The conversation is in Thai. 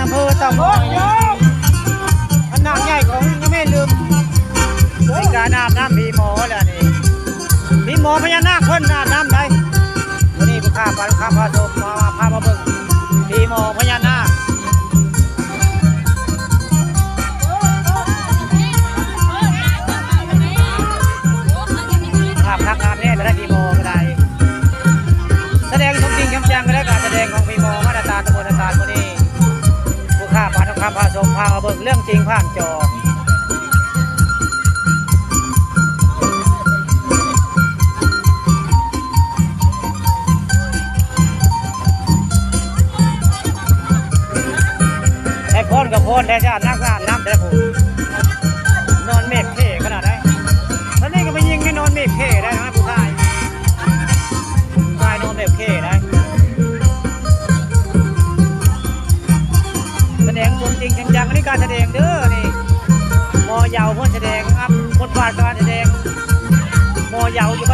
อำเภอเต่างอยอันหนักใหญ่ของยังไม่ลืมในการอาบน้ำพีหมอแล้วนี่พีหมอพญานาคเพิ่นอาบน้ำได้วันนี้ผู้ข้าพาลูกค้าพาชมพามาเบิ่งพีหมอพญานาคอาบพักอาบเนี่ยก็ได้พีหมอก็ได้แสดงสมจริงคำจังก็ได้การแสดงของพีหมอมาตรฐานตำบลตาลวันนี้ผู้ข้าพาลูกค้าพาชมพามาเบิ่งเรื่องจริงผ่านจอพ่นกับพ่นแต่จะอาบน้ำแต่ผมนอนเมฆเข่ขนาดไหนตอนนี้ก็ไปยิงให้นอนเมฆเข่ได้นะผู้ชายนอนเมฆเข่ได้แสดงจริงจังอันนี้การแสดงเด้อนี่มอยาวพ่นแสดงครับบทบาทการแสดงมอยาวอยู่